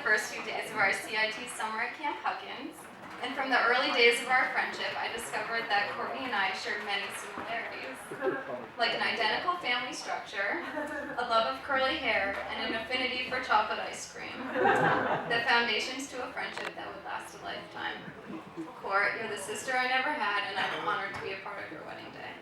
first few days of our CIT summer at Camp Huckins, and from the early days of our friendship, I discovered that Courtney and I shared many similarities, like an identical family structure, a love of curly hair, and an affinity for chocolate ice cream, the foundations to a friendship that would last a lifetime. Court, you're the sister I never had, and I'm honored to be a part of your wedding day.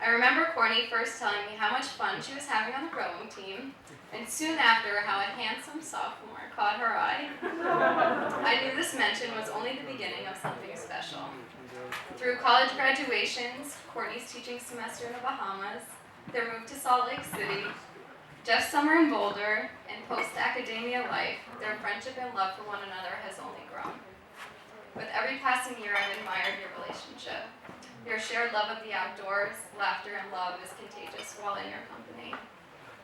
I remember Courtney first telling me how much fun she was having on the rowing team, and soon after how a handsome sophomore caught her eye. I knew this mention was only the beginning of something special. Through college graduations, Courtney's teaching semester in the Bahamas, their move to Salt Lake City, Jeff's summer in Boulder, and post-academia life, their friendship and love for one another has only grown. With every passing year, I've admired your relationship. Your shared love of the outdoors, laughter, and love is contagious while in your company.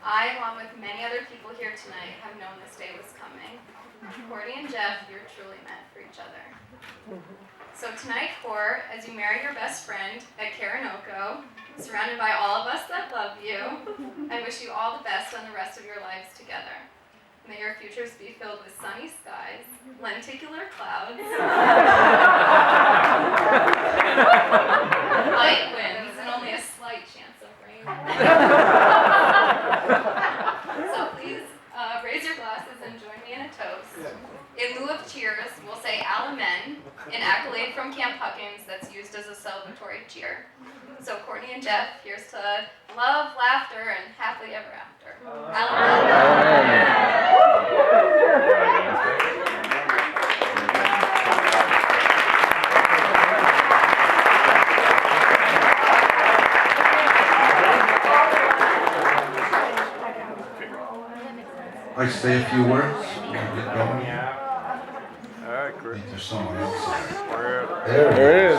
I, along with many other people here tonight, have known this day was coming. Courtney and Jeff, you're truly meant for each other. So tonight, Court, as you marry your best friend at Karanoko, surrounded by all of us that love you, I wish you all the best on the rest of your lives together. May your futures be filled with sunny skies, lenticular clouds, light winds, and only a slight chance of rain. So please raise your glasses and join me in a toast. In lieu of cheers, we'll say Amen, an accolade from Camp Huckins that's used as a celebratory cheer. So Courtney and Jeff, here's to love, laughter, and happily ever after. Amen. I say a few words. We'll get going. All right, great. I think there's someone else there. There is.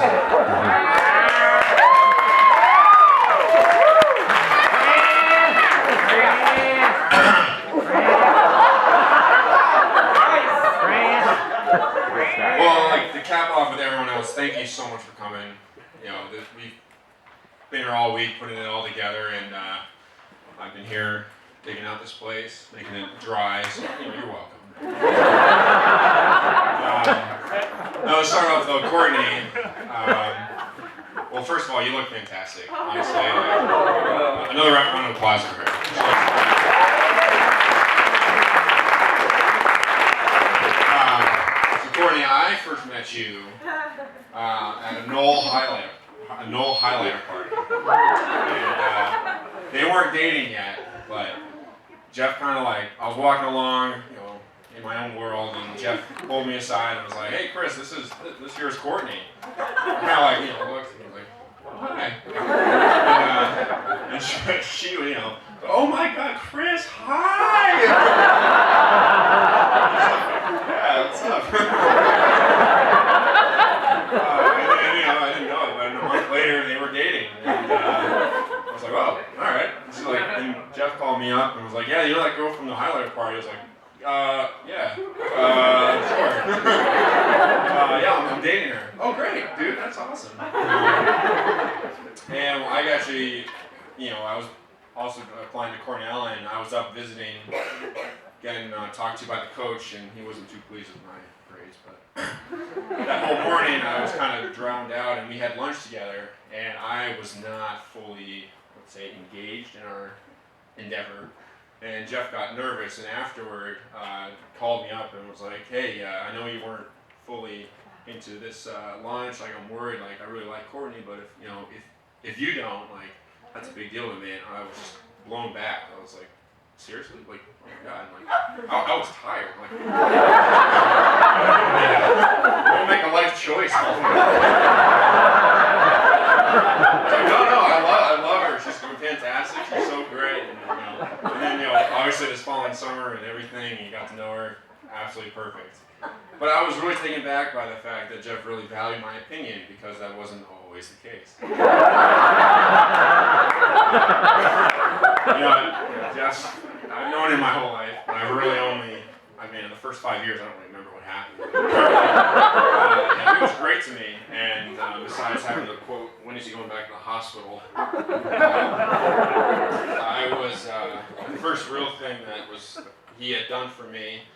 Well, like to cap off with everyone else, thank you so much for coming. You know, we've been here all week putting it all together, and I've been here digging out this place, making it dry, so you're welcome. No, let's start off though, Courtney. Well, first of all, you look fantastic, honestly. Another round of applause for her. So Courtney, I first met you at a Knoll highlighter party. And, they weren't dating yet, but Jeff kind of like, I was walking along, in my own world, and Jeff pulled me aside and was like, "Hey, Chris, this here's Courtney." And I looked and was like, "Oh, hi." And she, "Oh my God, Chris, hi!" Yeah, what's up? And I didn't know it, but a month later they were dating, and I was like, "Oh, all right." So and Jeff called me up and was like, "Yeah, you're that girl from the highlighter party." I was like, yeah, sure. Yeah, I'm dating her. Oh, great, dude, that's awesome. And I actually, I was also applying to Cornell, and I was up visiting, getting talked to by the coach, and he wasn't too pleased with my grades, but that whole morning I was kind of drowned out, and we had lunch together, and I was not fully, let's say, engaged in our endeavor. And Jeff got nervous, and afterward called me up and was like, "Hey, I know you weren't fully into this lunch. Like, I'm worried. Like, I really like Courtney, but if you don't, like, that's a big deal to me." And I was just blown back. I was like, "Seriously? Like, oh my God!" Like, I was tired. Like, don't make a life choice. No, I love her. She's fantastic. She's so great. And then, obviously this falling summer and everything, you got to know her, absolutely perfect. But I was really taken back by the fact that Jeff really valued my opinion, because that wasn't always the case. Jeff's, I've known him my whole life, but I really in the first 5 years, I don't really remember what happened. He was great to me, and besides having to quote, "When is he going back to the hospital?" I was, the first real thing that he had done for me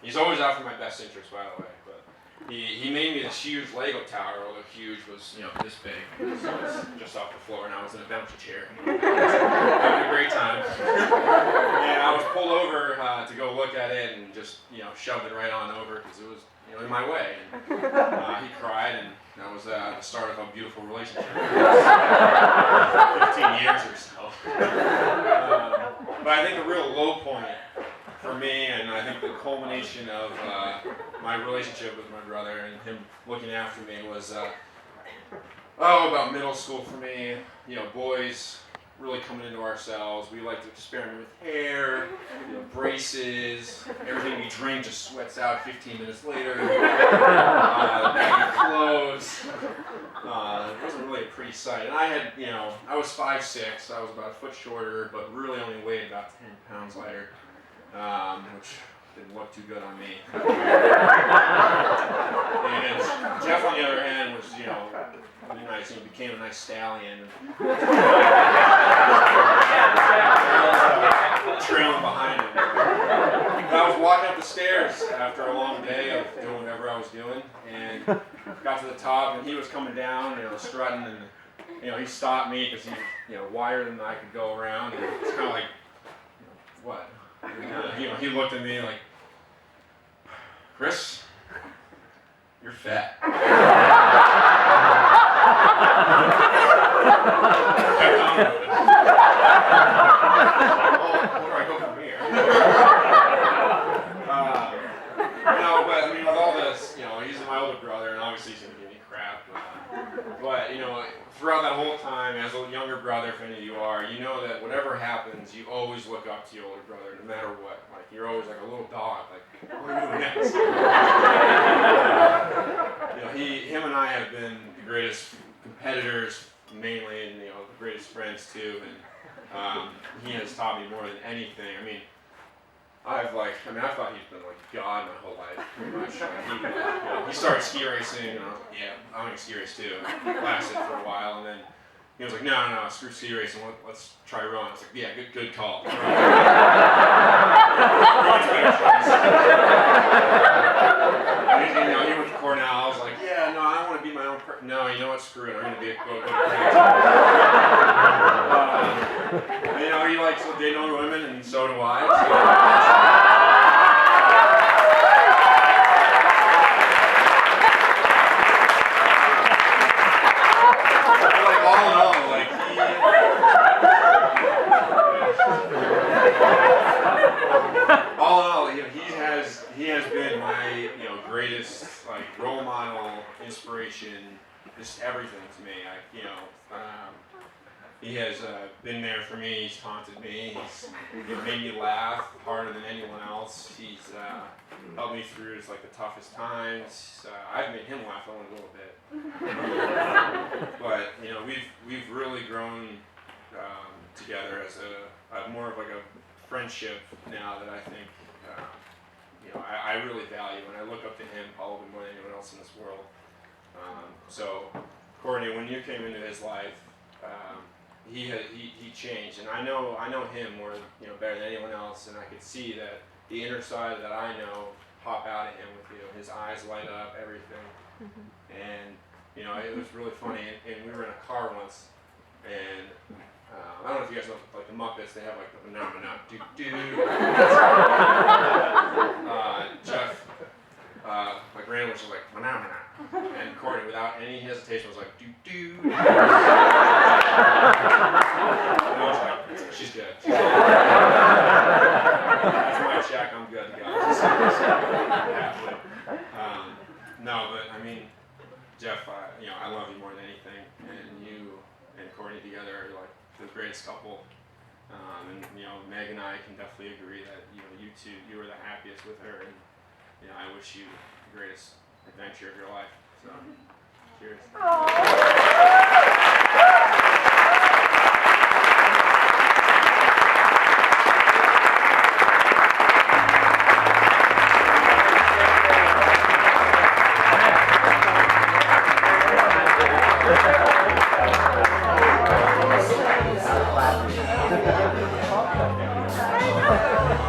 He's always out for my best interest, by the way. But he made me this huge Lego tower, although huge was, this big. So it's just off the floor, and I was in a bouncy chair. Having a great time. And I was pulled over to go look at it and just, shoved it right on over because it was, in my way. And he cried, and that was the start of a beautiful relationship. 15 years or so. But I think the real low point for me, and I think the culmination of my relationship with my brother and him looking after me was, about middle school for me. Boys really coming into ourselves. We like to experiment with hair, braces. Everything we drink just sweats out 15 minutes later. Baggy clothes. It wasn't really a pretty sight. And I had, I was 5'6". I was about a foot shorter, but really only weighed about 10 pounds lighter, which didn't look too good on me. And Jeff, on the other hand, was, really nice. He became a nice stallion. Trailing behind him. But I was walking up the stairs after a long day of doing whatever I was doing, and got to the top, and he was coming down, strutting, and he stopped me because he's wider than I could go around, and it's kind of like, what? And, he looked at me like, Chris, you're fat. Where do I go from here? But I mean, with all this, he's my older brother, and obviously he's gonna give me crap. But throughout that whole time, as a younger brother, if any of you are, you know that whatever happens, you always look up to your older brother, no matter what. Like you're always like a little dog, like what are you doing next? Him and I have been the greatest competitors, mainly, and the greatest friends too. And he has taught me more than anything. I mean, I thought he's been like God my whole life, pretty much. He started ski racing, and I was like, yeah, I'm gonna ski race too. It lasted for a while, and then he was like, no, screw ski racing, let's try rowing. I was like, yeah, good call. Rowing's better choice. He went to Cornell. I was like, yeah, no, I don't want to be my own person. No, you know what? Screw it. I'm going to be a go he likes to date older women, and so do I. All in all, he has been my greatest role model, inspiration, just everything to me. He has been there for me. He's taunted me. He's made me laugh harder than anyone else. He's helped me through the toughest times. I've made him laugh only a little bit. But we've really grown together as a more of a friendship now that I think I really value, and I look up to him probably more than anyone else in this world. So, Courtney, when you came into his life, he changed, and I know him more better than anyone else, and I could see that the inner side that I know pop out at him with his eyes light up, everything, and it was really funny. And we were in a car once, and I don't know if you guys know the Muppets. They have the phenomena do. Jeff, my grandma was just like phenomena, and Courtney, without any hesitation, was like do. And I was like, she's good. That's my check. I'm good to go. No, but I mean, Jeff, I love you more than anything, and you and Courtney together are the greatest couple. And Meg and I can definitely agree that you two, you were the happiest with her, and I wish you the greatest adventure of your life. So, cheers.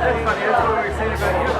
That's funny, that's what we were saying about you.